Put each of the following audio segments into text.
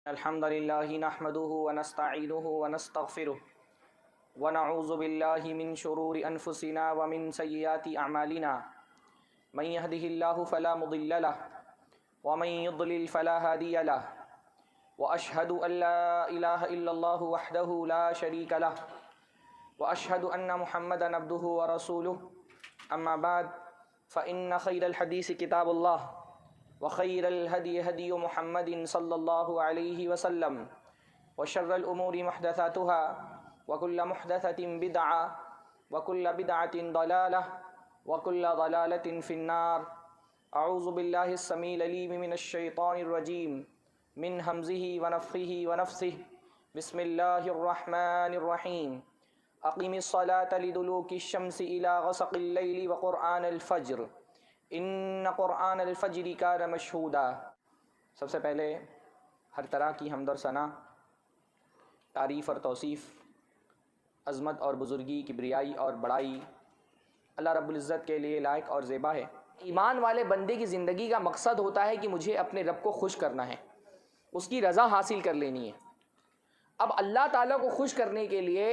الحمد لله نحمده ونستعينه ونستغفره ونعوذ بالله من شرور أنفسنا ومن سيئات أعمالنا من يهده الله فلا مضل له ومن يضلل فلا هادي له وأشهد أن لا إله إلا الله وحده لا شريك له وأشهد أن محمدا عبده ورسوله أما بعد فإن خير الحديث كتاب الله وخير الهدي هدي محمد صلى الله عليه وسلم وشر الأمور محدثاتها وكل محدثة بدعة وكل بدعة ضلالة وكل ضلالة في النار. أعوذ بالله السميع العليم من الشيطان الرجيم من همزه ونفخه ونفثه. بسم الله الرحمن الرحيم. أقم الصلاة لدلوك الشمس إلى غسق الليل وقرآن الفجر ان قرآن الفجر کان مشہودا. سب سے پہلے ہر طرح کی حمد اور ثنا، تعریف اور توصیف، عظمت اور بزرگی، کبریائی اور بڑائی اللہ رب العزت کے لیے لائق اور زیبا ہے. ایمان والے بندے کی زندگی کا مقصد ہوتا ہے کہ مجھے اپنے رب کو خوش کرنا ہے، اس کی رضا حاصل کر لینی ہے. اب اللہ تعالیٰ کو خوش کرنے کے لیے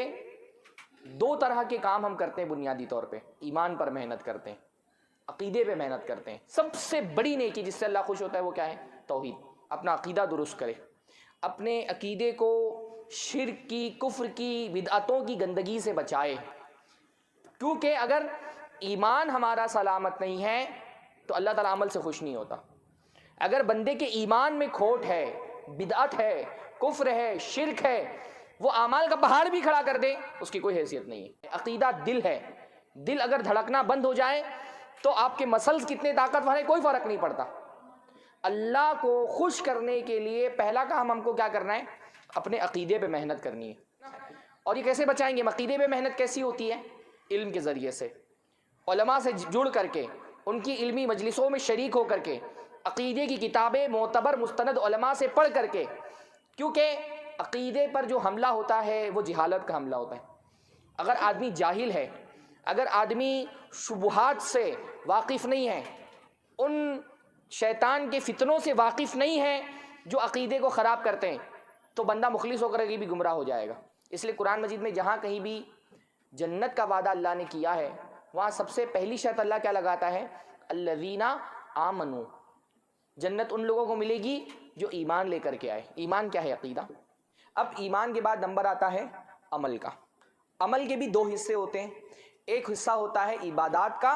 دو طرح کے کام ہم کرتے ہیں. بنیادی طور پہ ایمان پر محنت کرتے ہیں، عقیدے پہ محنت کرتے ہیں. سب سے بڑی نیکی جس سے اللہ خوش ہوتا ہے وہ کیا ہے؟ توحید. اپنا عقیدہ درست کرے، اپنے عقیدے کو شرک کی، کفر کی، بدعتوں کی گندگی سے بچائے. کیونکہ اگر ایمان ہمارا سلامت نہیں ہے تو اللہ تعالیٰ عمل سے خوش نہیں ہوتا. اگر بندے کے ایمان میں کھوٹ ہے، بدعت ہے، کفر ہے، شرک ہے، وہ اعمال کا پہاڑ بھی کھڑا کر دے، اس کی کوئی حیثیت نہیں ہے. عقیدہ دل ہے. دل اگر دھڑکنا بند ہو جائے تو آپ کے مسلز کتنے طاقتور ہیں کوئی فرق نہیں پڑتا. اللہ کو خوش کرنے کے لیے پہلا کام ہم کو کیا کرنا ہے؟ اپنے عقیدے پہ محنت کرنی ہے. اور یہ کیسے بچائیں گے؟ عقیدے پہ محنت کیسی ہوتی ہے؟ علم کے ذریعے سے، علماء سے جڑ کر کے، ان کی علمی مجلسوں میں شریک ہو کر کے، عقیدے کی کتابیں معتبر مستند علماء سے پڑھ کر کے. کیونکہ عقیدے پر جو حملہ ہوتا ہے وہ جہالت کا حملہ ہوتا ہے. اگر آدمی جاہل ہے، اگر آدمی شبہات سے واقف نہیں ہے، ان شیطان کے فتنوں سے واقف نہیں ہے جو عقیدے کو خراب کرتے ہیں، تو بندہ مخلص ہو کر کے بھی گمراہ ہو جائے گا. اس لیے قرآن مجید میں جہاں کہیں بھی جنت کا وعدہ اللہ نے کیا ہے وہاں سب سے پہلی شرط اللہ کیا لگاتا ہے؟ الذین آمنوا. جنت ان لوگوں کو ملے گی جو ایمان لے کر کے آئے. ایمان کیا ہے؟ عقیدہ. اب ایمان کے بعد نمبر آتا ہے عمل کا. عمل کے بھی دو حصے ہوتے ہیں. ایک حصہ ہوتا ہے عبادات کا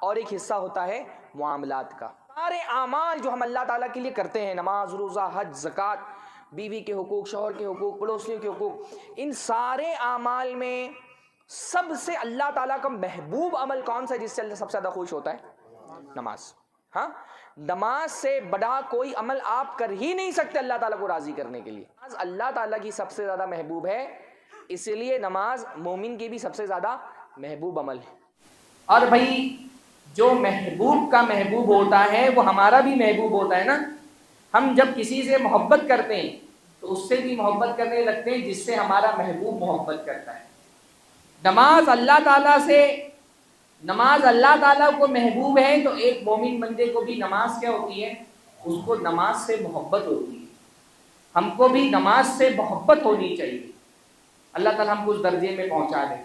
اور ایک حصہ ہوتا ہے معاملات کا. سارے اعمال جو ہم اللہ تعالیٰ کے لیے کرتے ہیں، نماز، روزہ، حج، زکوٰۃ، بیوی کے حقوق، شوہر کے حقوق، پڑوسیوں کے حقوق، ان سارے اعمال میں سب سے اللہ تعالیٰ کا محبوب عمل کون سا ہے جس سے اللہ سب سے زیادہ خوش ہوتا ہے؟ نماز. ہاں، نماز سے بڑا کوئی عمل آپ کر ہی نہیں سکتے اللہ تعالیٰ کو راضی کرنے کے لیے. نماز اللہ تعالیٰ کی سب سے زیادہ محبوب ہے، اس لیے نماز مومن کی بھی سب سے زیادہ محبوب عمل ہے. اور بھائی جو محبوب کا محبوب ہوتا ہے وہ ہمارا بھی محبوب ہوتا ہے نا. ہم جب کسی سے محبت کرتے ہیں تو اس سے بھی محبت کرنے لگتے ہیں جس سے ہمارا محبوب محبت کرتا ہے. نماز اللہ تعالیٰ سے، نماز اللہ تعالیٰ کو محبوب ہے تو ایک مومن بندے کو بھی نماز کیا ہوتی ہے؟ اس کو نماز سے محبت ہوتی ہے. ہم کو بھی نماز سے محبت ہونی چاہیے. اللہ تعالیٰ ہم کو اس درجے میں پہنچا دے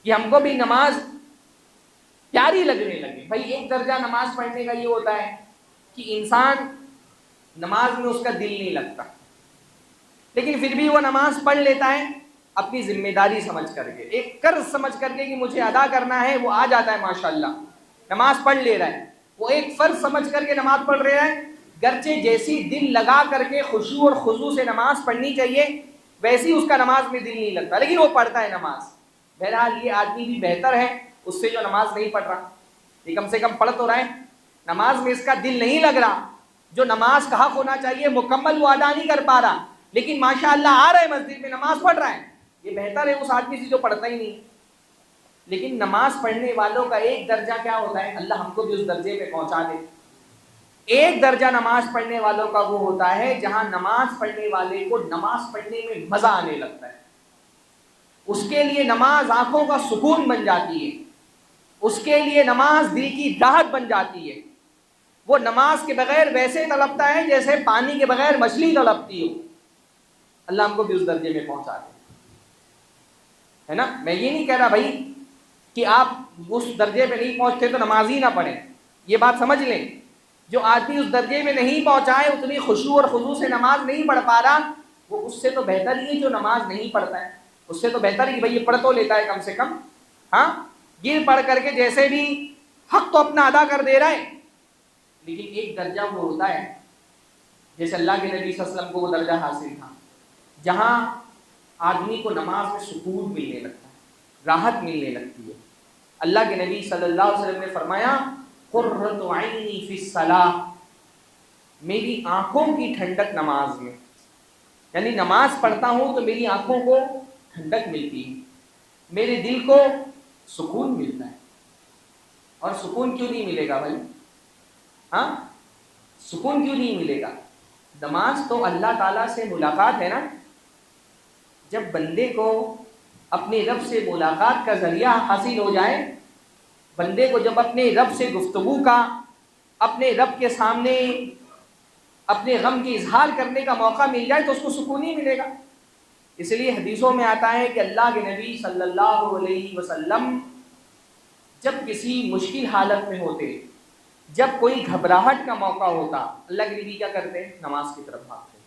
کہ ہم کو بھی نماز پیاری لگنے لگے. بھائی ایک درجہ نماز پڑھنے کا یہ ہوتا ہے کہ انسان نماز میں اس کا دل نہیں لگتا، لیکن پھر بھی وہ نماز پڑھ لیتا ہے اپنی ذمہ داری سمجھ کر کے، ایک قرض سمجھ کر کے کہ مجھے ادا کرنا ہے. وہ آ جاتا ہے ماشاءاللہ، نماز پڑھ لے رہا ہے. وہ ایک فرض سمجھ کر کے نماز پڑھ رہا ہے. گرچہ جیسی دل لگا کر کے خشوع اور خضوع سے نماز پڑھنی چاہیے ویسی اس کا نماز میں دل نہیں لگتا، لیکن وہ پڑھتا ہے نماز. بہرحال یہ آدمی بھی بہتر ہے اس سے جو نماز نہیں پڑھ رہا. یہ کم سے کم پڑھ تو رہا ہے، نماز میں اس کا دل نہیں لگ رہا. جو نماز کا حق ہونا چاہیے مکمل وہ ادا نہیں کر پا رہا، لیکن ماشاءاللہ آ رہا ہے مسجد میں، نماز پڑھ رہا ہے. یہ بہتر ہے اس آدمی سے جو پڑھتا ہی نہیں. لیکن نماز پڑھنے والوں کا ایک درجہ کیا ہوتا ہے؟ اللہ ہم کو بھی اس درجے پہ پہنچا دے. ایک درجہ نماز پڑھنے والوں کا وہ ہوتا ہے جہاں نماز پڑھنے والے کو نماز پڑھنے میں مزہ آنے لگتا ہے. اس کے لیے نماز آنکھوں کا سکون بن جاتی ہے، اس کے لیے نماز دل کی راحت بن جاتی ہے. وہ نماز کے بغیر ویسے تڑپتا ہے جیسے پانی کے بغیر مچھلی تڑپتی ہو. اللہ ہم کو بھی اس درجے میں پہنچا دے، ہے نا. میں یہ نہیں کہہ رہا بھائی کہ آپ اس درجے پہ نہیں پہنچتے تو نماز ہی نہ پڑھیں، یہ بات سمجھ لیں. جو آدمی اس درجے میں نہیں پہنچا ہے، اتنی خشوع اور خضوع سے نماز نہیں پڑھ پا رہا، وہ اس سے تو بہتر ہی ہے جو نماز نہیں پڑھتا ہے. اس سے تو بہتر ہے کہ بھائی یہ پڑھ تو لیتا ہے کم سے کم، ہاں یہ پڑھ کر کے جیسے بھی حق تو اپنا ادا کر دے رہا ہے، لیکن ایک درجہ وہ ہوتا ہے جیسے اللہ کے نبی صلی اللہ علیہ وسلم کو وہ درجہ حاصل تھا جہاں آدمی کو نماز میں سکون ملنے لگتا ہے، راحت ملنے لگتی ہے. اللہ کے نبی صلی اللہ علیہ وسلم نے فرمایا قرۃ عینی فی الصلاۃ، میری آنکھوں کی ٹھنڈک نماز میں، یعنی نماز پڑھتا ہوں تو میری آنکھوں کو ٹھنڈک ملتی ہے، میرے دل کو سکون ملتا ہے. اور سکون کیوں نہیں ملے گا بھائی؟ ہاں سکون کیوں نہیں ملے گا؟ نماز تو اللہ تعالیٰ سے ملاقات ہے نا. جب بندے کو اپنے رب سے ملاقات کا ذریعہ حاصل ہو جائے، بندے کو جب اپنے رب سے گفتگو کا، اپنے رب کے سامنے اپنے غم کی اظہار کرنے کا موقع مل جائے تو اس کو سکون ہی ملے گا. اس لیے حدیثوں میں آتا ہے کہ اللہ کے نبی صلی اللہ علیہ وسلم جب کسی مشکل حالت میں ہوتے، جب کوئی گھبراہٹ کا موقع ہوتا، اللہ کے نبی کیا کرتے؟ نماز کی طرف بھاگتے.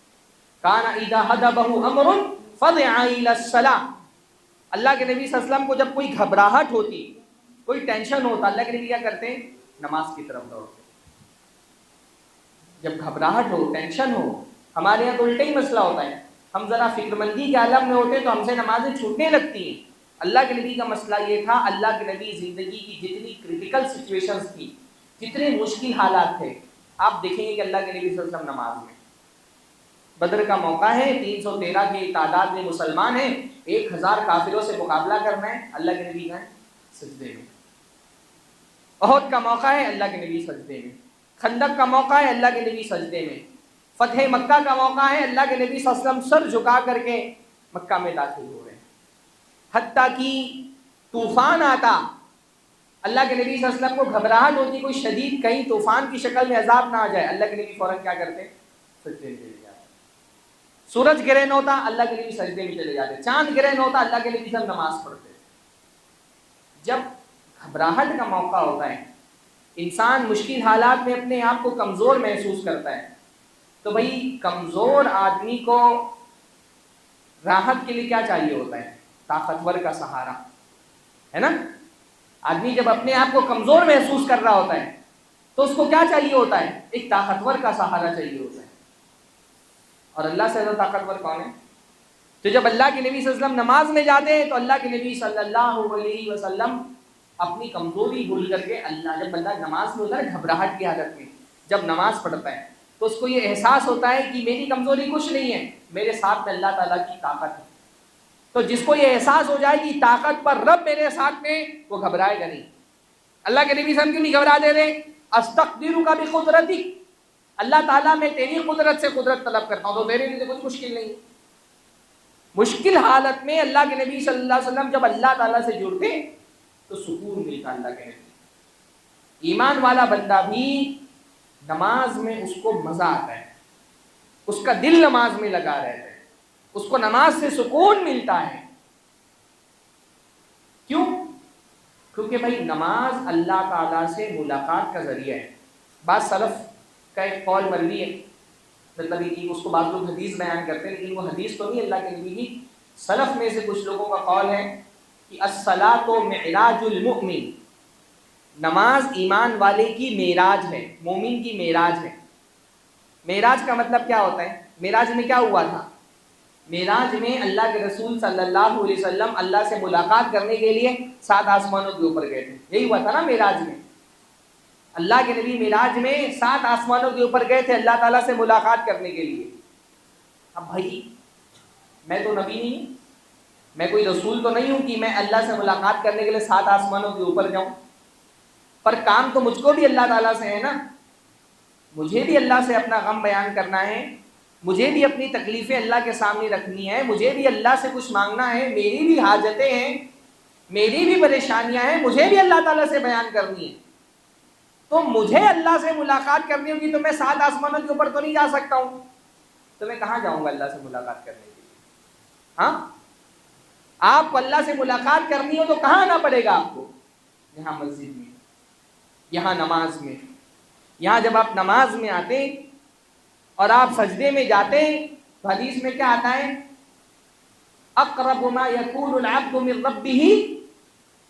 کان اذا حدبہ امر فزع الی الصلاۃ، اللہ کے نبی صلی اللہ علیہ وسلم کو جب کوئی گھبراہٹ ہوتی، کوئی ٹینشن ہوتا، اللہ کے نبی کیا کرتے؟ نماز کی طرف دوڑتے. جب گھبراہٹ ہو، ٹینشن ہو، ہمارے یہاں تو الٹا ہی مسئلہ ہوتا ہے، ہم ذرا فکر مندی کے عالم میں ہوتے تو ہم سے نمازیں چھوٹنے لگتی ہیں. اللہ کے نبی کا مسئلہ یہ تھا، اللہ کے نبی زندگی کی جتنی کریٹیکل سچویشنز تھی، جتنے مشکل حالات تھے، آپ دیکھیں گے کہ اللہ کے نبی صلی اللہ علیہ وسلم نماز میں. بدر کا موقع ہے، 313 کی تعداد میں مسلمان ہیں، 1000 کافروں سے مقابلہ کرنا ہے، اللہ کے نبی کا سجدے میں. احد کا موقع ہے، اللہ کے نبی سجدے میں. خندق کا موقع ہے، اللہ کے نبی سجدے میں. فتح مکہ کا موقع ہے، اللہ کے نبی صلی اللہ علیہ وسلم سر جھکا کر کے مکہ میں داخل ہو رہے ہیں. حتیٰ کہ طوفان آتا، اللہ کے نبی صلی اللہ علیہ وسلم کو گھبراہٹ ہوتی کوئی شدید کہیں طوفان کی شکل میں عذاب نہ آ جائے، اللہ کے نبی فوراً کیا کرتے؟ سجدے میں چلے جاتے. سورج گرہن ہوتا، اللہ کے نبی سجدے میں چلے جاتے. چاند گرہن ہوتا، اللہ کے نبی صلی نماز پڑھتے. جب گھبراہٹ کا موقع ہوتا ہے، انسان مشکل حالات میں اپنے آپ کو کمزور محسوس کرتا ہے، تو بھائی کمزور آدمی کو راحت کے لیے کیا چاہیے ہوتا ہے؟ طاقتور کا سہارا، ہے نا. آدمی جب اپنے آپ کو کمزور محسوس کر رہا ہوتا ہے تو اس کو کیا چاہیے ہوتا ہے؟ ایک طاقتور کا سہارا چاہیے ہوتا ہے. اور اللہ سے زیادہ طاقتور کون ہے؟ تو جب اللہ کے نبی صلی اللہ علیہ وسلم نماز میں جاتے ہیں تو اللہ کے نبی صلی اللہ علیہ وسلم اپنی کمزوری بھول کر کے، اللہ جب بندہ نماز میں ہوتا ہے گھبراہٹ کی حالت میں، جب نماز پڑھتا ہے تو اس کو یہ احساس ہوتا ہے کہ میری کمزوری کچھ نہیں ہے، میرے ساتھ میں اللہ تعالیٰ کی طاقت ہے. تو جس کو یہ احساس ہو جائے کہ طاقت پر رب میرے ساتھ میں، وہ گھبرائے گا نہیں. اللہ کے نبی صلی اللہ علیہ وسلم کیوں نہیں گھبرا دے رہے؟ استقدرک بقدرتک، اللہ تعالیٰ میں تیری قدرت سے قدرت طلب کرتا ہوں، تو میرے لیے کچھ مشکل نہیں. مشکل حالت میں اللہ کے نبی صلی اللہ علیہ وسلم جب اللہ تعالیٰ سے جڑتے تو سکون ملتا. اللہ کے نبی ایمان والا بندہ بھی نماز میں اس کو مزہ آتا ہے، اس کا دل نماز میں لگا رہتا ہے، اس کو نماز سے سکون ملتا ہے. کیوں؟ کیونکہ بھائی نماز اللہ تعالیٰ سے ملاقات کا ذریعہ ہے. بعض سلف کا ایک قول مروی ہے، مطلب یہ اس کو بعض لوگ حدیث بیان کرتے ہیں، لیکن وہ حدیث تو نہیں اللہ کے نبی کی. سلف میں سے کچھ لوگوں کا قول ہے کہ الصلاۃ معراج المؤمن، نماز ایمان والے کی معراج ہے، مومن کی معراج ہے. معراج کا مطلب کیا ہوتا ہے؟ معراج میں کیا ہوا تھا؟ معراج میں اللہ کے رسول صلی اللہ علیہ وسلم اللہ سے ملاقات کرنے کے لیے 7 آسمانوں کے اوپر گئے تھے. یہی ہوا تھا نا معراج میں. اللہ کے نبی معراج میں 7 آسمانوں کے اوپر گئے تھے اللہ تعالیٰ سے ملاقات کرنے کے لیے. اب بھائی میں تو نبی نہیں ہوں، میں کوئی رسول تو نہیں ہوں کہ میں اللہ سے ملاقات کرنے کے لیے 7 آسمانوں کے اوپر جاؤں، پر کام تو مجھ کو بھی اللہ تعالیٰ سے ہے نا. مجھے بھی اللہ سے اپنا غم بیان کرنا ہے، مجھے بھی اپنی تکلیفیں اللہ کے سامنے رکھنی ہے، مجھے بھی اللہ سے کچھ مانگنا ہے، میری بھی حاجتیں ہیں، میری بھی پریشانیاں ہیں، مجھے بھی اللہ تعالیٰ سے بیان کرنی ہے. تو مجھے اللہ سے ملاقات کرنی ہوگی تو میں 7 آسمانوں کے اوپر تو نہیں جا سکتا ہوں، تو میں کہاں جاؤں گا اللہ سے ملاقات کرنے کے لیے؟ ہاں آپ کو اللہ سے ملاقات کرنی ہو تو کہاں آنا پڑے گا آپ کو؟ یہاں مسجد میں، یہاں نماز میں. یہاں جب آپ نماز میں آتے اور آپ سجدے میں جاتے تو حدیث میں کیا آتا ہے؟ اقرب ما یکون العبد من ربہ،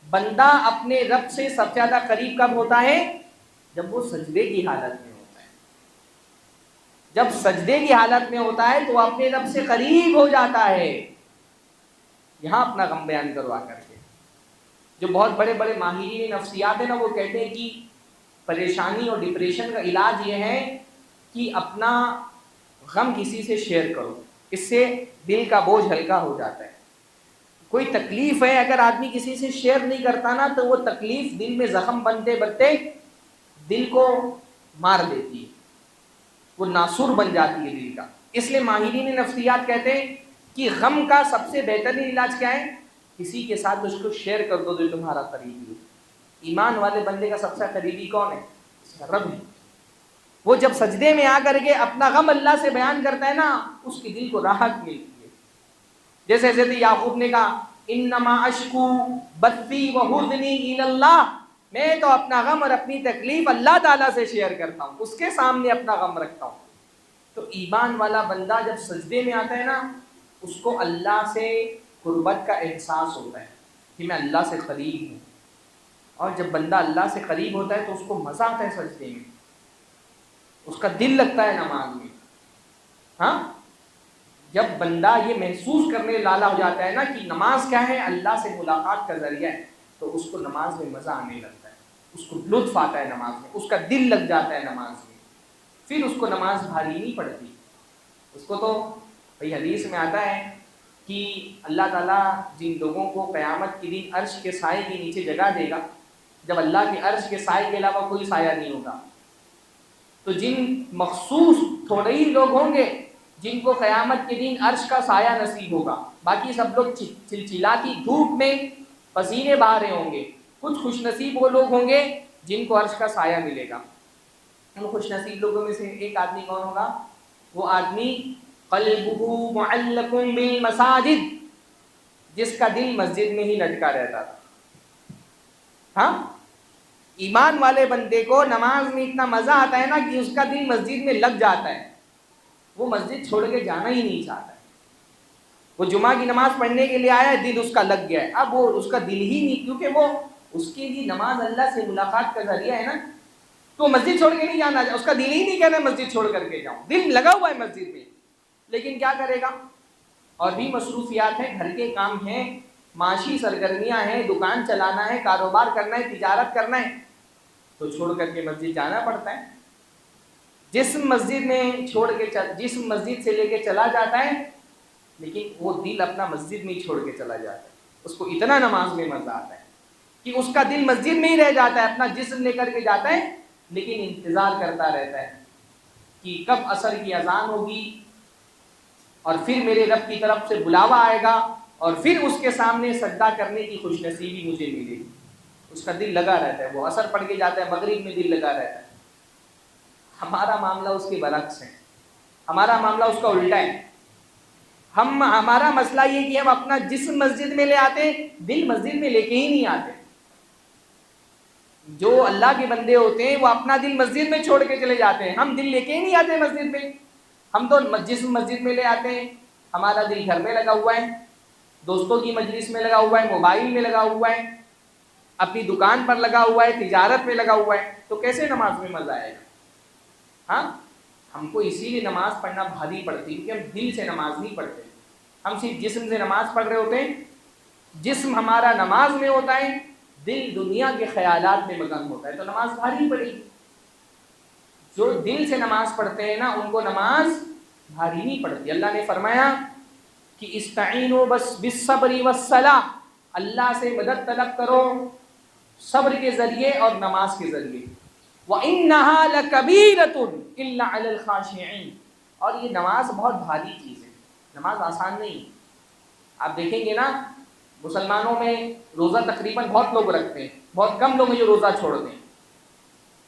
بندہ اپنے رب سے سب سے زیادہ قریب کب ہوتا ہے؟ جب وہ سجدے کی حالت میں ہوتا ہے. جب سجدے کی حالت میں ہوتا ہے تو وہ اپنے رب سے قریب ہو جاتا ہے. یہاں اپنا غم بیان کروا کر کے. جو بہت بڑے بڑے ماہرین نفسیات ہیں نا، وہ کہتے ہیں کہ پریشانی اور ڈپریشن کا علاج یہ ہے کہ اپنا غم کسی سے شیئر کرو، اس سے دل کا بوجھ ہلکا ہو جاتا ہے. کوئی تکلیف ہے اگر آدمی کسی سے شیئر نہیں کرتا نا تو وہ تکلیف دل میں زخم بنتے بنتے دل کو مار دیتی ہے، وہ ناسور بن جاتی ہے دل کا. اس لیے ماہرین نفسیات کہتے ہیں کہ غم کا سب سے بہترین علاج کیا ہے؟ کسی کے ساتھ اس کو شیئر کر دو جو تمہارا قریبی ہو. ایمان والے بندے کا سب سے قریبی کون ہے؟ اس کا رب ہے. وہ جب سجدے میں آ کر کے اپنا غم اللہ سے بیان کرتا ہے نا، اس کے دل کو راحت ملتی ہے. جیسے حضرت یعقوب نے کہا انما اشکو بثی وحزنی الی اللہ، میں تو اپنا غم اور اپنی تکلیف اللہ تعالیٰ سے شیئر کرتا ہوں، اس کے سامنے اپنا غم رکھتا ہوں. تو ایمان والا بندہ جب سجدے میں آتا ہے نا، اس کو اللہ سے قربت کا احساس ہوتا ہے کہ میں اللہ سے قریب ہوں. اور جب بندہ اللہ سے قریب ہوتا ہے تو اس کو مزہ آتا ہے سجدے میں، اس کا دل لگتا ہے نماز میں. ہاں جب بندہ یہ محسوس کرنے لالا ہو جاتا ہے نا کہ نماز کیا ہے؟ اللہ سے ملاقات کا ذریعہ ہے، تو اس کو نماز میں مزہ آنے لگتا ہے، اس کو لطف آتا ہے نماز میں، اس کا دل لگ جاتا ہے نماز میں. پھر اس کو نماز بھاری نہیں پڑتی. اس کو تو بھئی حدیث میں آتا ہے کہ اللہ تعالیٰ جن لوگوں کو قیامت کے دن عرش کے سائے کے نیچے جگہ دے گا، جب اللہ کے عرش کے سائے کے علاوہ کوئی سایہ نہیں ہوگا، تو جن مخصوص تھوڑے ہی لوگ ہوں گے جن کو قیامت کے دن عرش کا سایہ نصیب ہوگا، باقی سب لوگ چلچلاتی دھوپ میں پسینے بہا رہے ہوں گے. کچھ خوش نصیب وہ لوگ ہوں گے جن کو عرش کا سایہ ملے گا. ان خوش نصیب لوگوں میں سے ایک آدمی کون ہوگا؟ وہ آدمی قلبہ معلق بالمساجد، جس کا دل مسجد میں ہی لٹکا رہتا تھا. ہاں ایمان والے بندے کو نماز میں اتنا مزہ آتا ہے نا کہ اس کا دل مسجد میں لگ جاتا ہے، وہ مسجد چھوڑ کے جانا ہی نہیں چاہتا ہے. وہ جمعہ کی نماز پڑھنے کے لیے آیا ہے، دل اس کا لگ گیا ہے. اب وہ اس کا دل ہی نہیں، کیونکہ وہ اس کے لیے نماز اللہ سے ملاقات کا ذریعہ ہے نا، تو مسجد چھوڑ کے نہیں جانا، اس کا دل ہی نہیں کہہ رہا مسجد چھوڑ کر کے جاؤں، دل لگا ہوا ہے مسجد میں. لیکن کیا کرے گا؟ اور بھی مصروفیات ہیں، گھر کے کام ہیں، معاشی سرگرمیاں ہیں، دکان چلانا ہے، کاروبار کرنا ہے، تجارت کرنا ہے، تو چھوڑ کر کے مسجد جانا پڑتا ہے. جسم مسجد میں چھوڑ کے جسم مسجد سے لے کے چلا جاتا ہے، لیکن وہ دل اپنا مسجد میں ہی چھوڑ کے چلا جاتا ہے. اس کو اتنا نماز میں مزہ آتا ہے کہ اس کا دل مسجد میں ہی رہ جاتا ہے، اپنا جسم لے کر کے جاتا ہے، لیکن انتظار کرتا رہتا ہے کہ کب عصر کی اذان ہوگی اور پھر میرے رب کی طرف سے بلاوا آئے گا اور پھر اس کے سامنے سجدہ کرنے کی خوش نصیبی مجھے ملے گی. اس کا دل لگا رہتا ہے. وہ عصر پڑھ کے جاتا ہے، مغرب میں دل لگا رہتا ہے. ہمارا معاملہ اس کے برعکس ہے، ہمارا معاملہ اس کا الٹا ہے. ہمارا مسئلہ یہ کہ ہم اپنا جسم مسجد میں لے آتے، دل مسجد میں لے کے ہی نہیں آتے. جو اللہ کے بندے ہوتے ہیں وہ اپنا دل مسجد میں چھوڑ کے چلے جاتے ہیں، ہم دل لے کے ہی نہیں آتے مسجد میں. ہم تو جسم مسجد میں لے آتے ہیں، ہمارا دل گھر میں لگا ہوا ہے، دوستوں کی مجلس میں لگا ہوا ہے، موبائل میں لگا ہوا ہے، اپنی دکان پر لگا ہوا ہے، تجارت میں لگا ہوا ہے، تو کیسے نماز میں مزہ آئے گا؟ ہاں ہم کو اسی لیے نماز پڑھنا بھاری پڑتی ہے کہ ہم دل سے نماز نہیں پڑھتے، ہم صرف جسم سے نماز پڑھ رہے ہوتے ہیں. جسم ہمارا نماز میں ہوتا ہے، دل دنیا کے خیالات میں مگن ہوتا ہے، تو نماز بھاری پڑے گی. جو دل سے نماز پڑھتے ہیں نا ان کو نماز بھاری نہیں پڑتی. اللہ نے فرمایا کہ استعینوا بالصبر والصلاۃ، اللہ سے مدد طلب کرو صبر کے ذریعے اور نماز کے ذریعے. وَإِنَّهَا لَكَبِيرَةٌ إِلَّا عَلَى الْخَاشِعِينَ، اور یہ نماز بہت بھاری چیز ہے، نماز آسان نہیں. آپ دیکھیں گے نا مسلمانوں میں روزہ تقریباً بہت لوگ رکھتے ہیں، بہت کم لوگ ہیں جو روزہ چھوڑتے ہیں.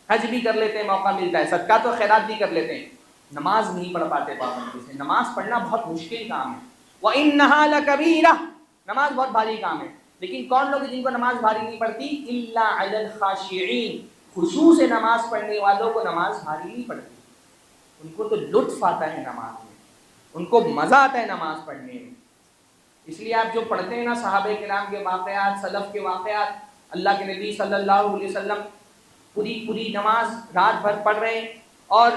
حج بھی کر لیتے ہیں، موقع ملتا ہے، صدقات و خیرات بھی کر لیتے ہیں، نماز نہیں پڑھ پاتے پابندی سے. نماز پڑھنا بہت مشکل کام ہے. وَإِنَّهَا لَكَبِيرَةٌ، نماز بہت بھاری کام ہے. لیکن کون لوگ جن کو نماز بھاری نہیں پڑتی؟ إِلَّا عَلَى الْخَاشِعِينَ، خشوع سے نماز پڑھنے والوں کو نماز بھاری نہیں پڑتی. ان کو تو لطف آتا ہے نماز میں، ان کو مزہ آتا ہے نماز پڑھنے میں. اس لیے آپ جو پڑھتے ہیں نا صحابہ کرام کے واقعات، سلف کے واقعات، اللہ کے نبی صلی اللہ علیہ وسلم پوری نماز رات بھر پڑھ رہے ہیں اور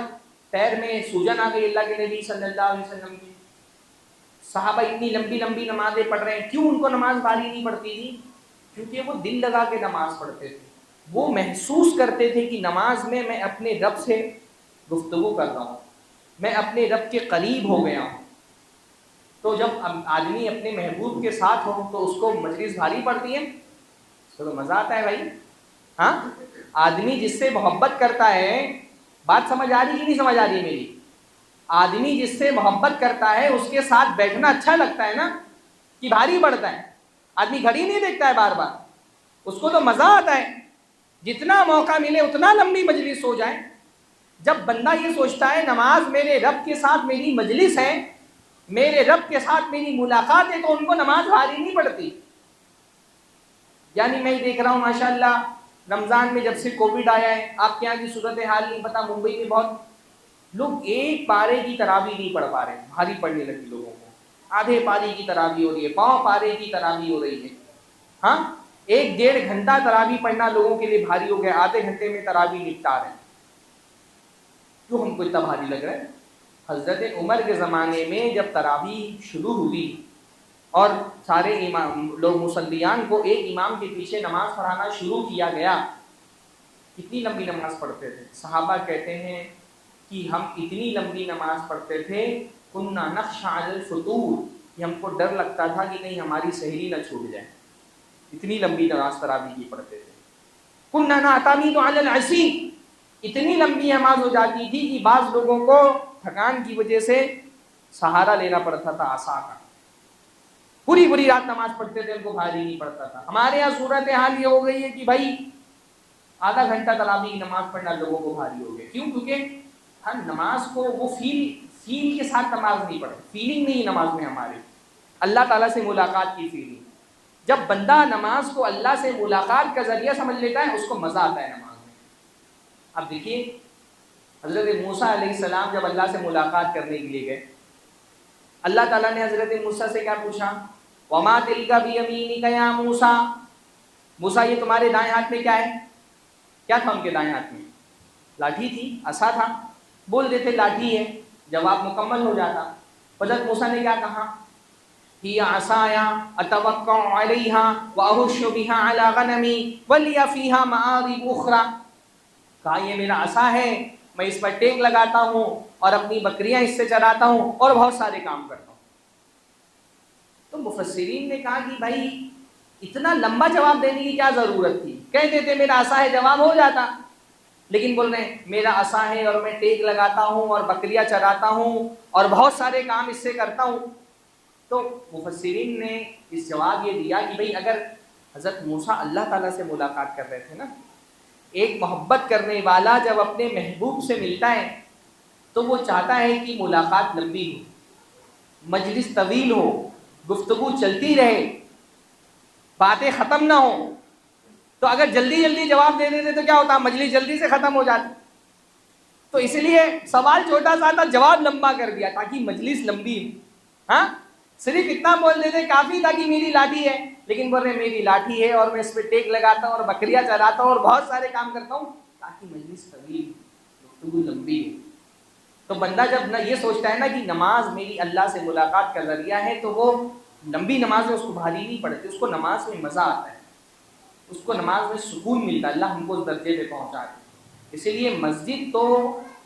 پیر میں سوجن آ گئی اللہ کے نبی صلی اللہ علیہ وسلم کی. صحابہ اتنی لمبی نمازیں پڑھ رہے ہیں، کیوں ان کو نماز بھاری نہیں پڑتی تھی؟ کیونکہ وہ دل لگا کے نماز پڑھتے تھے. وہ محسوس کرتے تھے کہ نماز میں میں اپنے رب سے گفتگو کر رہا ہوں، میں اپنے رب کے قریب ہو گیا ہوں. تو جب آدمی اپنے محبوب کے ساتھ ہو تو اس کو مجلس بھاری پڑتی ہے، اس کو تو مزہ آتا ہے بھائی. ہاں، آدمی جس سے محبت کرتا ہے، بات سمجھ آ رہی کہ نہیں سمجھ آ رہی میری؟ آدمی جس سے محبت کرتا ہے اس کے ساتھ بیٹھنا اچھا لگتا ہے نا، کہ بھاری پڑتا ہے. آدمی گھڑی نہیں دیکھتا ہے بار بار، اس کو تو مزہ آتا ہے جتنا موقع ملے اتنا لمبی مجلس ہو جائے. جب بندہ یہ سوچتا ہے نماز میرے رب کے ساتھ میری مجلس ہے، میرے رب کے ساتھ میری ملاقات ہے، تو ان کو نماز بھاری نہیں پڑتی. یعنی میں دیکھ رہا ہوں ماشاءاللہ رمضان میں جب سے کووڈ آیا ہے، آپ کے یہاں کی صورتحال نہیں پتا، ممبئی میں بہت لوگ ایک پارے کی تراویح نہیں پڑھ پا رہے، بھاری پڑنے لگی لوگوں کو. آدھے پارے کی تراویح ہو رہی ہے، پاؤں پارے کی تراویح ہو رہی ہے. ہاں، 1-1.5 گھنٹہ تراویح پڑھنا لوگوں کے لیے بھاری ہو گیا، آدھے گھنٹے میں تراویح نپٹا رہے ہیں. کیوں ہم کو اتنا بھاری لگ رہا ہے؟ حضرت عمر کے زمانے میں جب تراویح شروع ہوئی اور سارے امام لوگ مصلیان کو ایک امام کے پیچھے نماز پڑھانا شروع کیا گیا، کتنی لمبی نماز پڑھتے تھے. صحابہ کہتے ہیں کہ ہم اتنی لمبی نماز پڑھتے تھے، کنا نخشى علی الفطور، کہ ہم کو ڈر لگتا تھا کہ کہیں ہماری سحری نہ چھوٹ جائے. اتنی لمبی نماز تراویح کی پڑھتے تھے. کنا نعتمد علی العشی، اتنی لمبی نماز ہو جاتی تھی کہ بعض لوگوں کو تھکان کی وجہ سے سہارا لینا پڑتا تھا عصا کا. پوری رات نماز پڑھتے تھے، ان کو بھاری نہیں پڑتا تھا. ہمارے یہاں صورتحال یہ ہو گئی ہے کہ بھائی آدھا گھنٹہ تراویح کی نماز پڑھنا لوگوں کو بھاری ہو گیا. کیوں؟ کیونکہ ہم نماز کو وہ فیل کے ساتھ نماز نہیں پڑھتے، فیلنگ نہیں نماز میں ہماری، اللہ تعالیٰ سے ملاقات کی فیلنگ. جب بندہ نماز کو اللہ سے ملاقات کا ذریعہ سمجھ لیتا ہے، اس کو مزہ آتا ہے نماز میں. اب دیکھیے حضرت موسیٰ علیہ السلام جب اللہ سے ملاقات کرنے کے لیے گئے، اللہ تعالیٰ نے حضرت موسیٰ سے کیا پوچھا؟ وَمَا تِلْكَ بِيَمِينِكَ يَا مُوسَىٰ، موسیٰ یہ تمہارے دائیں ہاتھ میں کیا ہے؟ کیا تھا ان کے دائیں ہاتھ میں؟ لاٹھی تھی، عصا تھا. بول دیتے لاٹھی ہے، جواب مکمل ہو جاتا. حضرت موسیٰ نے کیا کہا؟ هِيَ عَصَايَ أَتَوَكَّأُ عَلَيْهَا وَأَهُشُّ بِهَا عَلَىٰ غَنَمِي وَلِيَ فِيهَا مَآرِبُ أُخْرَىٰ. کہا یہ میرا عصا ہے، میں اس پر ٹیک لگاتا ہوں اور اپنی بکریاں اس سے چراتا ہوں اور بہت سارے کام کرتا ہوں. تو مفسرین نے کہا کہ بھائی اتنا لمبا جواب دینے کی کیا ضرورت تھی؟ کہہ دیتے میرا عصا ہے، جواب ہو جاتا. لیکن بول رہے ہیں میرا عصا ہے اور میں ٹیک لگاتا ہوں اور بکریاں چراتا ہوں اور بہت سارے کام اس سے کرتا ہوں. تو مفسرین نے اس جواب یہ دیا کہ بھئی اگر حضرت موسیٰ اللہ تعالیٰ سے ملاقات کر رہے تھے نا، ایک محبت کرنے والا جب اپنے محبوب سے ملتا ہے تو وہ چاہتا ہے کہ ملاقات لمبی ہو، مجلس طویل ہو، گفتگو چلتی رہے، باتیں ختم نہ ہو. تو اگر جلدی جواب دے دیتے تو کیا ہوتا؟ مجلس جلدی سے ختم ہو جاتی. تو اس لیے سوال چھوٹا سا تھا، جواب لمبا کر دیا تاکہ مجلس لمبی ہو. ہاں، صرف اتنا بول دیتے کافی تھا کہ میری لاٹھی ہے، لیکن بول رہے میری لاٹھی ہے اور میں اس پہ ٹیک لگاتا ہوں اور بکریاں چراتا ہوں اور بہت سارے کام کرتا ہوں تاکہ مجلس طویل، گفتگو لمبی ہو. تو بندہ جب یہ سوچتا ہے نا کہ نماز میری اللہ سے ملاقات کا ذریعہ ہے، تو وہ لمبی نماز میں اس کو بھاری نہیں پڑتی، اس کو نماز میں مزہ آتا ہے، اس کو نماز میں سکون ملتا ہے. اللہ ہم کو اس درجے پہ پہنچا ہے. اسی لیے مسجد تو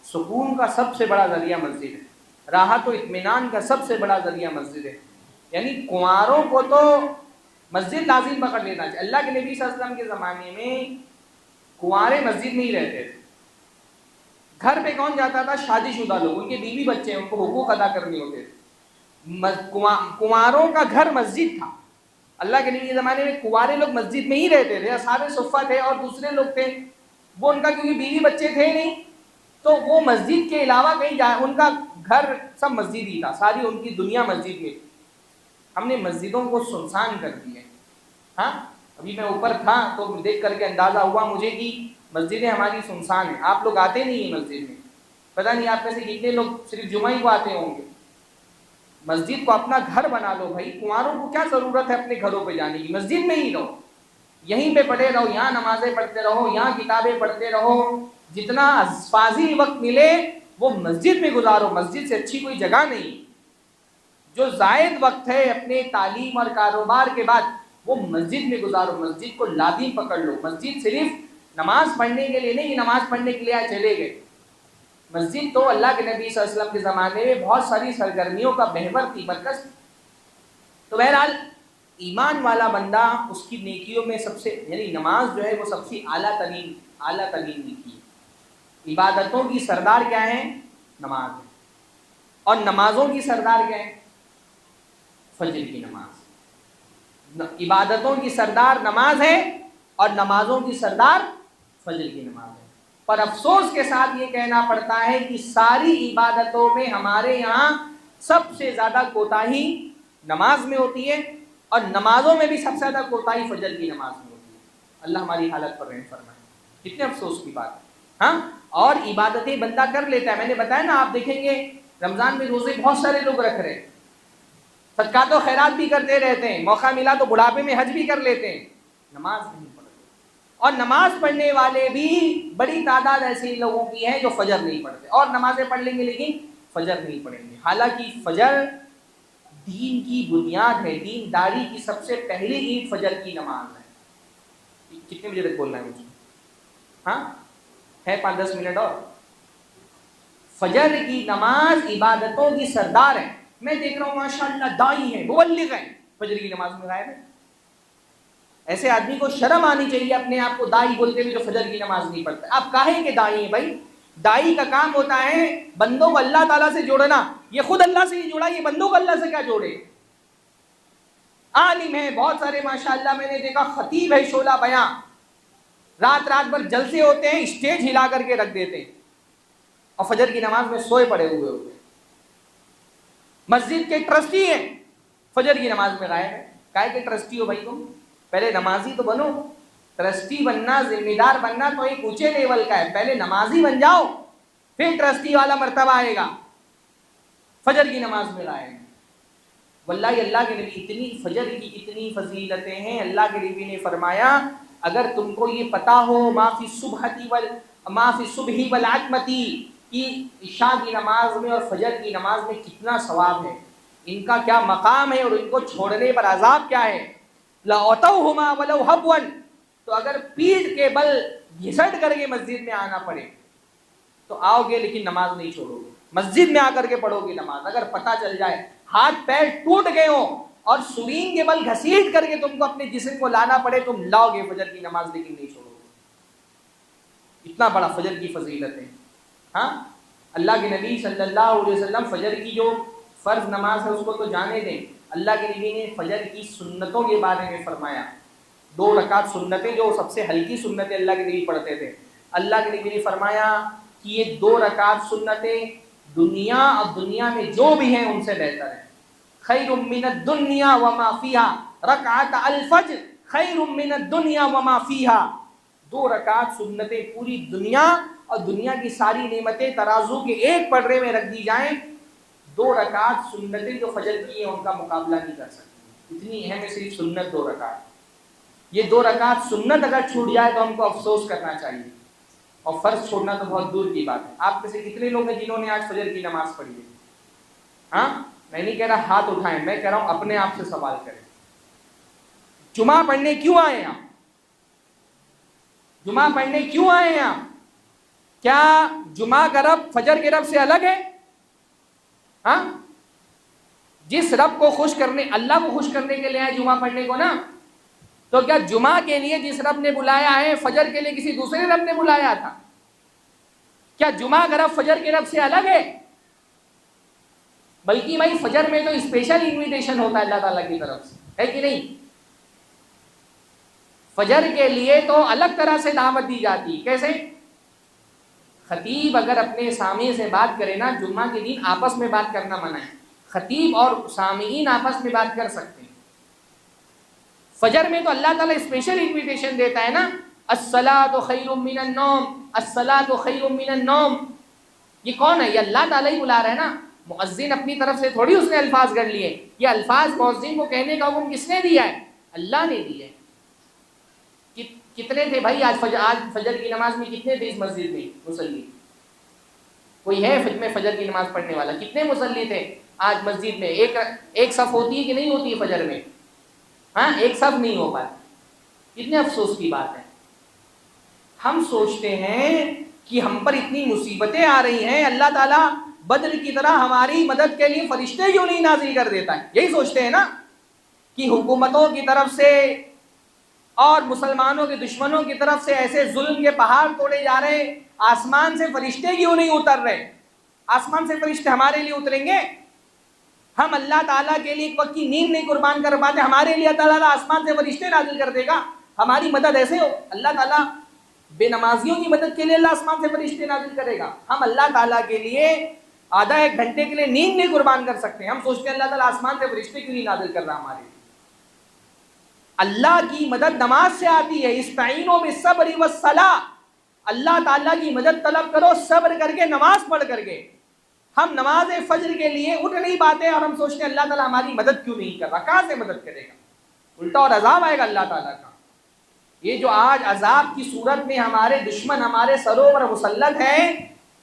سکون کا سب سے بڑا ذریعہ مسجد ہے، راحت و اطمینان کا سب سے بڑا ذریعہ مسجد ہے. یعنی کنواروں کو تو مسجد لازم پکڑ لینا چاہیے. اللہ کے نبی صلی اللہ علیہ وسلم کے زمانے میں کنوارے مسجد میں ہی رہتے تھے. گھر پہ کون جاتا تھا؟ شادی شدہ لوگ، ان کے بیوی بچے ہیں، ان کو حقوق ادا کرنے ہوتے تھے. کنواروں کا گھر مسجد تھا. اللہ کے نبی کے زمانے میں کنوارے لوگ مسجد میں ہی رہتے تھے. اصحاب صفہ تھے اور دوسرے لوگ تھے، وہ ان کا کیونکہ بیوی بچے تھے نہیں تو وہ مسجد کے علاوہ کہیں جائے، ان کا گھر سب مسجد ہی تھا، ساری ان کی دنیا مسجد میں. ہم نے مسجدوں کو سنسان کر دیا ہے. ہاں ابھی میں اوپر تھا تو دیکھ کر کے اندازہ ہوا مجھے کہ مسجدیں ہماری سنسان ہیں. آپ لوگ آتے نہیں ہیں مسجد میں, پتہ نہیں آپ میں سے کتنے لوگ صرف جمعہ ہی کو آتے ہوں گے. مسجد کو اپنا گھر بنا لو بھائی. کنواروں کو کیا ضرورت ہے اپنے گھروں پہ جانے کی؟ مسجد میں ہی رہو, یہیں پہ پڑھے رہو, یہاں نمازیں پڑھتے رہو, یہاں کتابیں پڑھتے رہو. جتنا فاضل وقت ملے وہ مسجد میں گزارو. مسجد سے اچھی کوئی جگہ نہیں. جو زائد وقت ہے اپنے تعلیم اور کاروبار کے بعد وہ مسجد میں گزارو. مسجد کو لازم پکڑ لو. مسجد صرف نماز پڑھنے کے لیے نہیں, نماز پڑھنے کے لیے آئے چلے گئے. مسجد تو اللہ کے نبی صلی اللہ علیہ وسلم کے زمانے میں بہت ساری سرگرمیوں کا محور تھی, مرکز تھی. تو بہرحال ایمان والا بندہ اس کی نیکیوں میں سب سے, یعنی نماز جو ہے وہ سب سے اعلیٰ ترین نیکی ہے. عبادتوں کی سردار کیا ہے؟ نماز ہے. اور نمازوں کی سردار کیا ہے؟ فجر کی نماز. عبادتوں کی سردار نماز ہے اور نمازوں کی سردار فجر کی نماز ہے. پر افسوس کے ساتھ یہ کہنا پڑتا ہے کہ ساری عبادتوں میں ہمارے یہاں سب سے زیادہ کوتاہی نماز میں ہوتی ہے, اور نمازوں میں بھی سب سے زیادہ کوتاہی فجر کی نماز میں ہوتی ہے. اللہ ہماری حالت پر رحم فرمائے. کتنے افسوس کی بات ہے. ہاں اور عبادتیں بندہ کر لیتا ہے. میں نے بتایا نا, آپ دیکھیں گے رمضان میں روزے بہت سارے لوگ رکھ رہے ہیں, صدقات و خیرات بھی کرتے رہتے ہیں, موقع ملا تو بڑھاپے میں حج بھی کر لیتے ہیں, نماز نہیں پڑھتے. اور نماز پڑھنے والے بھی بڑی تعداد ایسے لوگوں کی ہے جو فجر نہیں پڑھتے, اور نمازیں پڑھ لیں گے لیکن فجر نہیں پڑھیں گے. حالانکہ فجر دین کی بنیاد ہے, دین داری کی سب سے پہلی عید فجر کی نماز ہے. کتنے بجے تک بولنا ہے مجھے؟ ہاں ہے 5-10 منٹ اور. فجر کی نماز عبادتوں کی سردار ہے. میں دیکھ رہا ہوں ماشاءاللہ دائی ہیں, مبلغ ہیں, فجر کی نماز میں غائب ہے. ایسے آدمی کو شرم آنی چاہیے اپنے آپ کو دائی بولتے ہوئے جو فجر کی نماز نہیں پڑھتا. آپ کاہے کے دائی ہیں بھائی؟ دائی کا کام ہوتا ہے بندوں کو اللہ تعالیٰ سے جوڑنا. یہ خود اللہ سے ہی جوڑا, یہ بندوں کو اللہ سے کیا جوڑے؟ عالم ہے بہت سارے ماشاءاللہ, میں نے دیکھا خطیب ہے شعلہ بیاں, رات بھر جلسے ہوتے ہیں, اسٹیج ہلا کر کے رکھ دیتے ہیں, اور فجر کی نماز میں سوئے پڑے ہوئے ہوتے ہیں. مسجد کے ٹرسٹی ہیں, فجر کی نماز میں غائب ہے. کائے کے ٹرسٹی ہو بھائی تم؟ پہلے نمازی تو بنو. ٹرسٹی بننا, ذمہ دار بننا تو ایک اونچے لیول کا ہے. پہلے نمازی بن جاؤ, پھر ٹرسٹی والا مرتبہ آئے گا. فجر کی نماز میں غائب ہے. واللہ اللہ کے نبی, اتنی فجر کی اتنی فضیلتیں ہیں. اللہ کے نبی نے فرمایا اگر تم کو یہ پتا ہو ما فی الصبح والعتمتی کہ عشاء کی نماز میں اور فجر کی نماز میں کتنا ثواب ہے, ان کا کیا مقام ہے, اور ان کو چھوڑنے پر عذاب کیا ہے, لَأَتَوْهُمَا وَلَوْ حَبْوًا, تو اگر پیٹ کے بل گھسٹ کر کے مسجد میں آنا پڑے تو آؤ گے, لیکن نماز نہیں چھوڑو گے. مسجد میں آ کر کے پڑھو گے نماز. اگر پتہ چل جائے ہاتھ پیر ٹوٹ گئے ہوں اور سرین کے بل گھسیٹ کر کے تم کو اپنے جسم کو لانا پڑے, تم لاؤ گے فجر کی نماز, لیکن نہیں چھوڑو گے. اتنا بڑا فجر کی فضیلت ہے. ہاں اللہ کے نبی صلی اللہ علیہ وسلم فجر کی جو فرض نماز ہے اس کو تو جانے دیں. اللہ کے نبی نے فجر کی سنتوں کے بارے میں فرمایا. 2 رکعت سنتیں جو سب سے ہلکی سنتیں اللہ کے نبی پڑھتے تھے. اللہ کے نبی نے فرمایا کہ یہ 2 رکعت سنتیں دنیا اور دنیا میں جو بھی ہیں ان سے بہتر ہے. خیر من الدنیا وما فیہا رکعت الفجر خیر من الدنیا وما فیہا. 2 رکعت سنتیں پوری دنیا اور دنیا کی ساری نعمتیں ترازو کے ایک پلڑے میں رکھ دی جائیں, 2 رکعت سنتیں جو فجر کی ہیں ان کا مقابلہ نہیں کر سکتی. اتنی اہم ہے صرف سنت 2 رکعت. یہ 2 رکعت سنت اگر چھوٹ جائے تو ہم کو افسوس کرنا چاہیے, اور فرض چھوڑنا تو بہت دور کی بات ہے. آپ میں سے کتنے لوگ ہیں جنہوں نے آج فجر کی نماز پڑھی ہے؟ ہاں میں نہیں کہہ رہا ہاتھ اٹھائیں, میں کہہ رہا ہوں اپنے آپ سے سوال کریں. جمعہ پڑھنے کیوں آئے ہیں آپ؟ جمعہ پڑھنے کیوں آئے ہیں آپ؟ کیا جمعہ کا رب فجر کے رب سے الگ ہے؟ ہاں جس رب کو خوش کرنے, اللہ کو خوش کرنے کے لیے آئے جمعہ پڑھنے کو نا, تو کیا جمعہ کے لیے جس رب نے بلایا ہے فجر کے لیے کسی دوسرے رب نے بلایا تھا؟ کیا جمعہ کا رب فجر کے رب سے الگ ہے؟ بلکہ بھائی فجر میں تو اسپیشل انویٹیشن ہوتا ہے اللہ تعالیٰ کی طرف سے, ہے کہ نہیں؟ فجر کے لیے تو الگ طرح سے دعوت دی جاتی. کیسے؟ خطیب اگر اپنے سامنے سے بات کرے نا, جمعہ کے دن آپس میں بات کرنا منع ہے. خطیب اور سامعین آپس میں بات کر سکتے ہیں۔ فجر میں تو اللہ تعالیٰ اسپیشل انویٹیشن دیتا ہے نا، الصلاۃ خیر من النوم، الصلاۃ خیر من النوم۔ یہ کون ہے؟ یہ اللہ تعالیٰ ہی بلا رہا ہے نا، مؤذن اپنی طرف سے تھوڑی اس نے الفاظ کر لیے۔ یہ الفاظ مؤذن کو کہنے کا حکم کس نے دیا ہے؟ اللہ نے دیا ہے۔ کتنے تھے بھائی آج فجر کی نماز میں؟ کتنے تھے اس مسجد میں مصلی؟ کوئی ہے فجر کی نماز پڑھنے والا؟ کتنے مصلی تھے آج مسجد میں؟ ایک صف ہوتی ہے کہ نہیں ہوتی ہے فجر میں؟ ہاں، ایک صف نہیں ہو پاتی۔ کتنے افسوس کی بات ہے۔ ہم سوچتے ہیں کہ ہم پر اتنی مصیبتیں آ رہی ہیں، اللہ تعالیٰ بدر کی طرح ہماری مدد کے لیے فرشتے کیوں نہیں نازل کر دیتا ہے؟ یہی سوچتے ہیں نا کہ حکومتوں کی طرف سے اور مسلمانوں کے دشمنوں کی طرف سے ایسے ظلم کے پہاڑ توڑے جا رہے ہیں، آسمان سے فرشتے کیوں نہیں اتر رہے؟ آسمان سے فرشتے ہمارے لیے اتریں گے؟ ہم اللہ تعالیٰ کے لیے ایک وقت کی نیند نہیں قربان کر پاتے، ہمارے لیے اللہ تعالیٰ آسمان سے فرشتے نازل کر دے گا؟ ہماری مدد ایسے ہو؟ اللہ تعالیٰ بے نمازیوں کی مدد کے لیے اللہ آسمان سے فرشتے نازل کرے گا؟ ہم اللہ تعالیٰ کے لیے آدھا ایک گھنٹے کے لیے نیند نہیں قربان کر سکتے، ہم سوچتے ہیں اللہ تعالیٰ آسمان سے فرشتے کیوں نہیں نازل کر رہا ہمارے لیے؟ اللہ کی مدد نماز سے آتی ہے۔ استعینوا بالصبر والصلاۃ، اللہ تعالیٰ کی مدد طلب کرو صبر کر کے، نماز پڑھ کر کے۔ ہم نماز فجر کے لیے اٹھ نہیں پاتے اور ہم سوچتے ہیں اللہ تعالیٰ ہماری مدد کیوں نہیں کر رہا؟ کہاں سے مدد کرے گا؟ الٹا اور عذاب آئے گا اللہ تعالیٰ کا۔ یہ جو آج عذاب کی صورت میں ہمارے دشمن ہمارے سروں پر مسلط ہیں،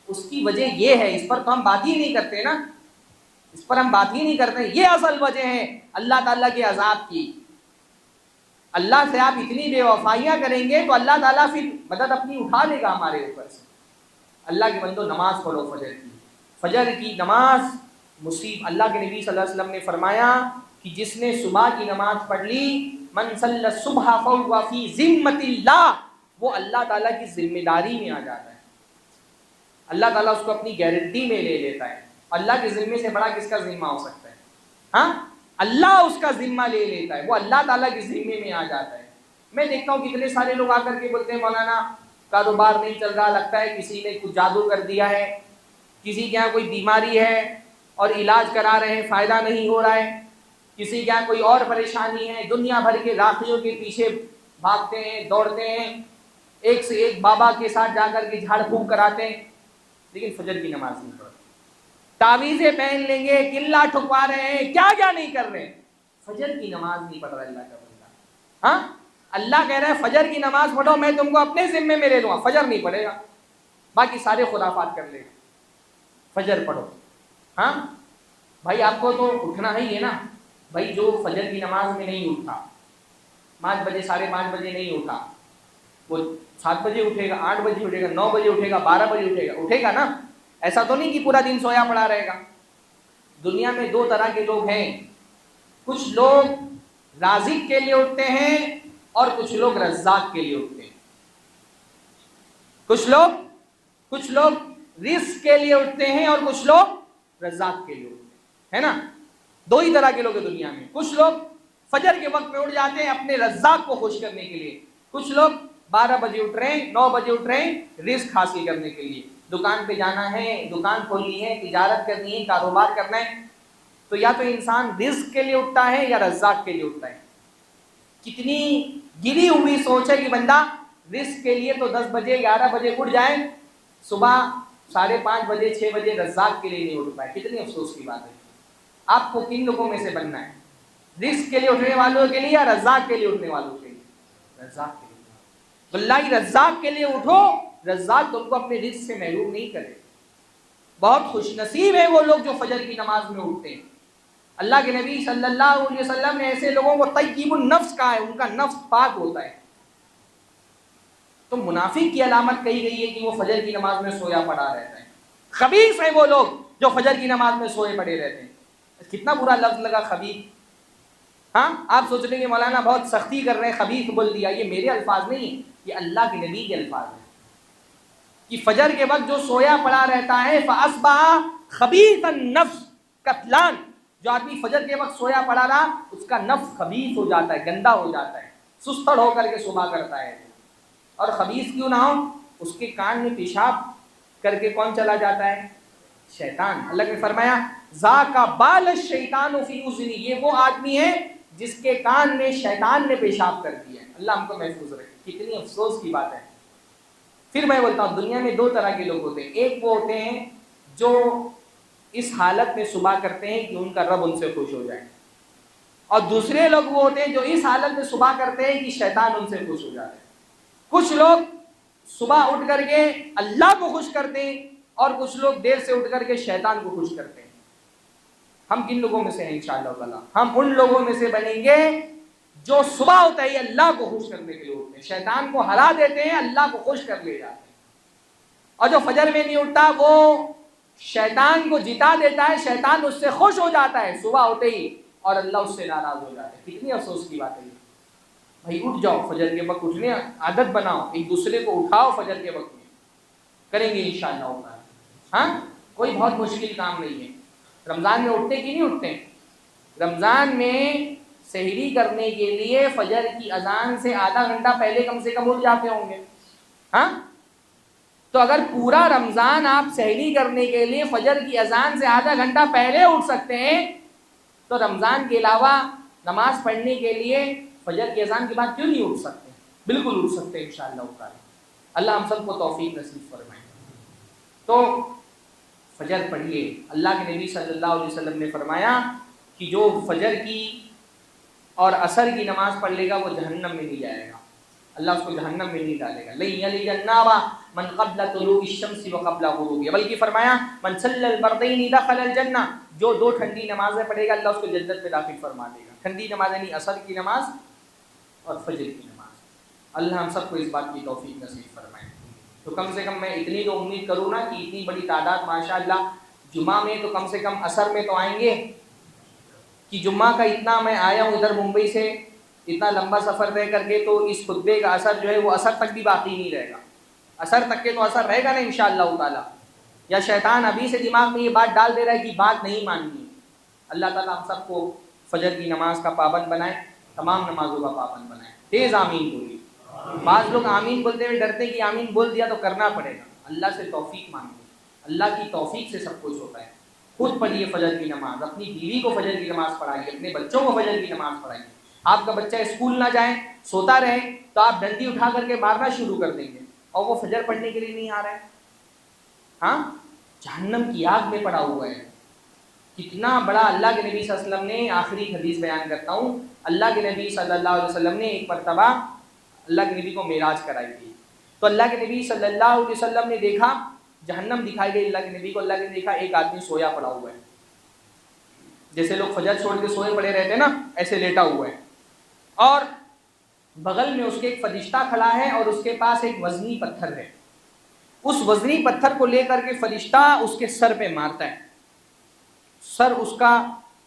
اس کی وجہ یہ ہے، اس پر تو ہم بات ہی نہیں کرتے نا، اس پر ہم بات ہی نہیں کرتے۔ یہ اصل وجہ ہے اللہ تعالیٰ کے عذاب کی۔ اللہ سے آپ اتنی بے وفائیاں کریں گے تو اللہ تعالیٰ پھر مدد اپنی اٹھا لے گا ہمارے اوپر سے۔ اللہ کے بندو نماز پڑھو فجر کی نماز مصیب۔ اللہ کے نبی صلی اللہ علیہ وسلم نے فرمایا کہ جس نے صبح کی نماز پڑھ لی، من صلی الصبح فہو فی ذمۃ اللہ، وہ اللہ تعالیٰ کی ذمہ داری میں آ جاتا ہے۔ اللہ تعالیٰ اس کو اپنی گارنٹی میں لے لیتا ہے۔ اللہ کے ذمے سے بڑا کس کا ذمہ ہو سکتا ہے؟ ہاں، اللہ اس کا ذمہ لے لیتا ہے، وہ اللہ تعالیٰ کے ذمے میں آ جاتا ہے۔ میں دیکھتا ہوں کتنے سارے لوگ آ کر کے بولتے ہیں مولانا کاروبار نہیں چل رہا، لگتا ہے کسی نے کچھ جادو کر دیا ہے، کسی کے یہاں کوئی بیماری ہے اور علاج کرا رہے ہیں فائدہ نہیں ہو رہا ہے، کسی کے یہاں کوئی اور پریشانی ہے، دنیا بھر کے راقیوں کے پیچھے بھاگتے ہیں، دوڑتے ہیں، ایک سے ایک بابا کے ساتھ جا کر کے جھاڑ پھونک کراتے ہیں، لیکن فجر کی نماز نہیں پڑھتے۔ تعویذیں پہن لیں گے، قلعہ ٹھکوا رہے ہیں، کیا کیا نہیں کر رہے، فجر کی نماز نہیں پڑھ رہا اللہ کا بندہ۔ ہاں، اللہ کہہ رہا ہے فجر کی نماز پڑھو، میں تم کو اپنے ذمے میں لے لوں گا۔ فجر نہیں پڑھے گا، باقی سارے خرافات کر لے گا، فجر پڑھو۔ ہاں بھائی، آپ کو تو اٹھنا ہی ہے نا بھائی۔ جو فجر کی نماز میں نہیں اٹھا، 5 بجے 5:30 بجے نہیں اٹھا، وہ 7 بجے اٹھے گا، 8 بجے اٹھے گا، 9 بجے اٹھے گا، 12 بجے اٹھے گا، اٹھے گا نا؟ ایسا تو نہیں کہ پورا دن سویا پڑا رہے گا۔ دنیا میں 2 طرح کے لوگ ہیں، کچھ لوگ رازق کے لیے اٹھتے ہیں اور کچھ لوگ رزاق کے لیے اٹھتے ہیں۔ کچھ لوگ رزق کے لیے اٹھتے ہیں اور کچھ لوگ رزاق کے لیے اٹھتے ہیں، ہے نا؟ 2 ہی طرح کے لوگ ہیں دنیا میں۔ کچھ لوگ فجر کے وقت میں اٹھ جاتے ہیں اپنے رزاق کو خوش کرنے کے لیے، کچھ لوگ 12 بجے اٹھ رہے ہیں، 9 بجے اٹھ رہے ہیں رزق حاصل کرنے کے لیے۔ دکان پہ جانا ہے، دکان کھولنی ہے، تجارت کرنی ہے، کاروبار کرنا ہے، تو یا تو انسان رزق کے لیے اٹھتا ہے یا رزاق کے لیے اٹھتا ہے۔ کتنی گری ہوئی سوچ ہے کہ بندہ رزق کے لیے تو 10 بجے 11 بجے اٹھ جائے، صبح 5:30 بجے 6 بجے رزاق کے لیے نہیں اٹھ پائے۔ کتنی افسوس کی بات ہے۔ آپ کو کن لوگوں میں سے بننا ہے؟ رزق کے لیے اٹھنے والوں کے لیے یا رزاق کے لیے اٹھنے والوں کے لیے؟ رزاق کے لیے۔ اللہ ہی رزاق کے لیے اٹھو، رزاق تم کو اپنے رزق سے محروم نہیں کرے۔ بہت خوش نصیب ہیں وہ لوگ جو فجر کی نماز میں اٹھتے ہیں۔ اللہ کے نبی صلی اللہ علیہ وسلم نے ایسے لوگوں کو طیب النفس کہا ہے، ان کا نفس پاک ہوتا ہے۔ تو منافق کی علامت کہی گئی ہے کہ وہ فجر کی نماز میں سویا پڑا رہتا ہے۔ خبیث ہیں وہ لوگ جو فجر کی نماز میں سوئے پڑے رہتے ہیں۔ کتنا برا لفظ لگا خبیث۔ ہاں، آپ سوچ رہے ہیں کہ مولانا بہت سختی کر رہے ہیں، خبیث بول دیا۔ یہ میرے الفاظ نہیں، یہ اللہ کے نبی کے الفاظ ہیں کہ فجر کے وقت جو سویا پڑا رہتا ہے فَأَصْبَحَ خَبِيثَ النَّفْسِ قتلان، جو آدمی فجر کے وقت سویا پڑا رہا اس کا نفس خبیث ہو جاتا ہے، گندا ہو جاتا ہے، سستڑ ہو کر کے صبح کرتا ہے۔ اور خبیث کیوں نہ ہو، اس کے کان میں پیشاب کر کے کون چلا جاتا ہے؟ شیطان. اللہ نے فرمایا ذاک بال الشیطان فی اذنی، یہ وہ آدمی ہے جس کے کان میں شیطان نے پیشاب کر دیا ہے. اللہ ہم کو محفوظ رکھے. کتنی افسوس کی بات ہے. پھر میں بولتا ہوں دنیا میں دو طرح کے لوگ ہوتے ہیں. ایک وہ ہوتے ہیں جو اس حالت میں صبح کرتے ہیں کہ ان کا رب ان سے خوش ہو جائے، اور دوسرے لوگ وہ ہوتے ہیں جو اس حالت میں صبح کرتے ہیں کہ شیطان ان سے خوش ہو جاتا ہے. کچھ لوگ صبح اٹھ کر کے اللہ کو خوش کرتے ہیں اور کچھ لوگ دیر سے اٹھ کر کے شیطان کو خوش کرتے ہیں. ہم کن لوگوں میں سے ہیں انشاءاللہ تعالی؟ ہم ان لوگوں میں سے بنیں گے جو صبح ہوتا ہی اللہ کو خوش کرنے کے لیے اٹھتے ہیں، شیطان کو ہرا دیتے ہیں، اللہ کو خوش کر لے جاتے ہیں. اور جو فجر میں نہیں اٹھتا وہ شیطان کو جتا دیتا ہے، شیطان اس سے خوش ہو جاتا ہے صبح ہوتے ہی اور اللہ اس سے ناراض ہو جاتا ہے. کتنی افسوس کی بات ہے. بھائی اٹھ جاؤ، فجر کے وقت اٹھنے عادت بناؤ، ایک دوسرے کو اٹھاؤ فجر کے وقت میں. کریں گے انشاءاللہ. ہاں کوئی بہت مشکل کام نہیں ہے. رمضان میں اٹھتے کہ نہیں اٹھتے؟ رمضان میں سحری کرنے کے لیے فجر کی اذان سے آدھا گھنٹہ پہلے کم سے کم اٹھ جاتے ہوں گے. ہاں تو اگر پورا رمضان آپ سحری کرنے کے لیے فجر کی اذان سے آدھا گھنٹہ پہلے اٹھ سکتے ہیں تو رمضان کے علاوہ نماز پڑھنے کے لیے فجر کی اذان کے بعد کیوں نہیں اٹھ سکتے؟ بالکل اٹھ سکتے ہیں انشاءاللہ تعالی. اللہ ہم سب کو توفیق نصیب فرمائے. تو فجر پڑھیے. اللہ کے نبی صلی اللہ علیہ وسلم نے فرمایا کہ جو فجر کی اور عصر کی نماز پڑھ لے گا وہ جہنم میں نہیں جائے گا، اللہ اس کو جہنم میں نہیں ڈالے گا. لن یلج النار من قبل طلوع الشمس وقبل غروبها، بلکہ فرمایا من صلی الفردین دخل الجنہ، جو دو ٹھنڈی نمازیں پڑھے گا اللہ اس کو جنت میں داخل فرما دے گا. ٹھنڈی نماز یعنی عصر کی نماز اور فجر کی نماز. اللہ ہم سب کو اس بات کی توفیق نصیب فرمائے. تو کم سے کم میں اتنی تو امید کروں نا کہ اتنی بڑی تعداد ماشاءاللہ جمعہ میں تو کم سے کم عصر میں تو آئیں گے. کہ جمعہ کا اتنا میں آیا ہوں ادھر ممبئی سے اتنا لمبا سفر طے کر کے، تو اس خطبے کا اثر جو ہے وہ عصر تک بھی باقی نہیں رہے گا. عصر تک کے تو اثر رہے گا نا انشاءاللہ تعالی. یا شیطان ابھی سے دماغ میں یہ بات ڈال دے رہا ہے کہ بات نہیں ماننی. اللہ تعالیٰ ہم سب کو فجر کی نماز کا پابند بنائے، تمام نمازوں کا پابند بنائے. تیز آمین بولیے. بعض لوگ آمین بولتے ہوئے ڈرتے کہ آمین بول دیا تو کرنا پڑے گا. اللہ سے توفیق مانگے، اللہ کی توفیق سے سب کچھ ہوتا ہے. خود پڑھیے فجر کی نماز، اپنی بیوی کو فجر کی نماز پڑھائیے، اپنے بچوں کو فجر کی نماز پڑھائیے. آپ کا بچہ اسکول نہ جائے سوتا رہے تو آپ ڈنڈی اٹھا کر کے مارنا شروع کر دیں گے اور وہ فجر پڑھنے کے لیے نہیں آ رہا ہے. ہاں جہنم کی آگ میں پڑا ہوا ہے. کتنا بڑا اللہ کے نبی صلی اللہ علیہ وسلم نے، آخری حدیث بیان کرتا ہوں، اللہ کے نبی صلی اللہ علیہ وسلم نے ایک مرتبہ اللہ کے نبی کو معراج کرائی تھی. تو اللہ کے نبی صلی اللہ علیہ وسلم نے دیکھا، جہنم دکھائی گئی اللہ کے نبی کو. اللہ نے دیکھا ایک آدمی سویا پڑا ہوا ہے، جیسے لوگ فجر چھوڑ کے سوئے پڑے رہتے ہیں نا، ایسے لیٹا ہوا ہے. اور بغل میں اس کے ایک فرشتہ کھڑا ہے اور اس کے پاس ایک وزنی پتھر ہے. اس وزنی پتھر کو لے کر کے فرشتہ اس کے سر پہ مارتا ہے. سر اس کا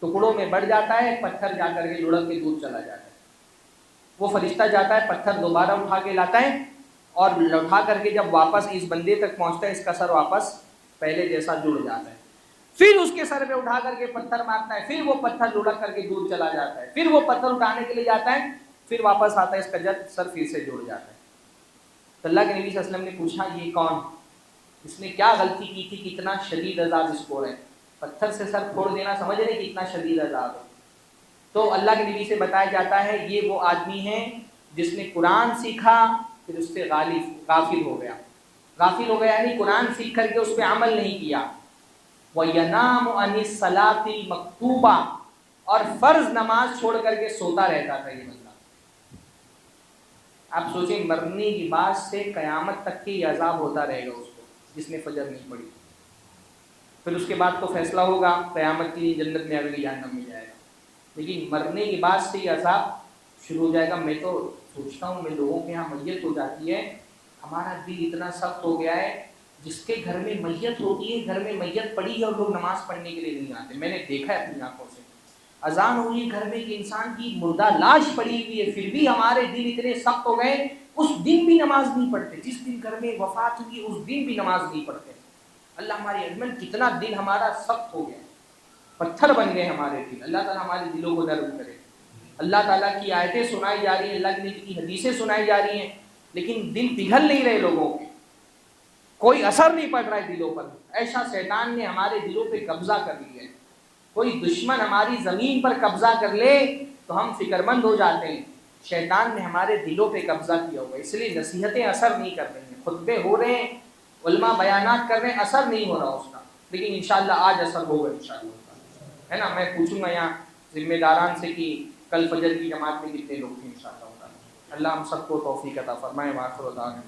ٹکڑوں میں بڑھ جاتا ہے، پتھر جا کر کے لڑک کے دور چلا جاتا ہے. وہ فرشتہ جاتا ہے، پتھر دوبارہ اٹھا کے لاتا ہے اور اٹھا کر کے جب واپس اس بندے تک پہنچتا ہے اس کا سر واپس پہلے جیسا جڑ جاتا ہے. پھر اس کے سر پہ اٹھا کر کے پتھر مارتا ہے، پھر وہ پتھر لڑک کر کے دور چلا جاتا ہے. پھر وہ پتھر اٹھانے کے لیے جاتا ہے، پھر واپس آتا ہے، اس کا سر پھر سے جڑ جاتا ہے. تو اللہ کے نبی صلی اللہ علیہ وسلم نے پوچھا یہ کون، اس نے کیا غلطی کی تھی، کتنا شدید عذاب اس کو ہے. پتھر سے سر پھوڑ دینا سمجھ رہے کتنا شدید عذاب ہے. تو اللہ کے نبی سے بتایا جاتا ہے یہ وہ آدمی ہے جس نے قرآن سیکھا پھر اس سے غافل ہو گیا. غافل ہو گیا یعنی قرآن سیکھ کر کے اس پہ عمل نہیں کیا. وَيَنَامُ عَنِ الصَّلَاةِ الْمَكْتُوبَةِ، اور فرض نماز چھوڑ کر کے سوتا رہتا تھا یہ بندہ. آپ سوچیں مرنے کی بعد سے قیامت تک کے یہ عذاب ہوتا رہے گا اس کو جس نے فجر نہیں پڑھی. پھر اس کے بعد تو فیصلہ ہوگا قیامت کی جنت میں اگلی جہنم میں جائے گا. لیکن مرنے کے بعد سے یہ عذاب شروع ہو جائے گا. میں تو سوچتا ہوں میں لوگوں کے یہاں میت ہو جاتی ہے، ہمارا دل اتنا سخت ہو گیا ہے، جس کے گھر میں میت ہوتی ہے، گھر میں میت پڑی ہے اور لوگ نماز پڑھنے کے لیے نہیں آتے. میں نے دیکھا ہے اپنی آنکھوں سے. اذان ہو رہی ہے گھر میں ایک انسان کی مردہ لاش پڑی ہوئی ہے، پھر بھی ہمارے دل اتنے سخت ہو گئے اس دن بھی نماز نہیں پڑھتے. جس دن گھر میں وفات ہوئی اس دن بھی نماز نہیں پڑھتے. اللہ ہماری عظمت کتنا دل ہمارا سخت ہو گیا، پتھر بن گئے ہمارے دل. اللہ تعالیٰ ہمارے دلوں کو نرم کرے. اللہ تعالیٰ کی آیتیں سنائی جا رہی ہیں، اللہ کی حدیثیں سنائی جا رہی ہیں، لیکن دل پگھل نہیں رہے لوگوں کے. کوئی اثر نہیں پڑ رہا ہے دلوں پر. ایسا شیطان نے ہمارے دلوں پہ قبضہ کر لیا ہے. کوئی دشمن ہماری زمین پر قبضہ کر لے تو ہم فکر مند ہو جاتے ہیں. شیطان نے ہمارے دلوں پہ قبضہ کیا ہوا ہے، اس لیے نصیحتیں اثر نہیں کر رہی ہیں، خطبے ہو رہے ہیں، علماء بیانات کر رہے ہیں، اثر نہیں ہو رہا اس کا. لیکن انشاءاللہ آج اثر ہوگا انشاءاللہ، ہے نا. میں پوچھوں گا یہاں ذمہ داران سے کہ کل فجر کی جماعت میں کتنے لوگ تھے انشاءاللہ. اللہ ہم سب کو توفیق عطا فرمائے. وآخر دعوانا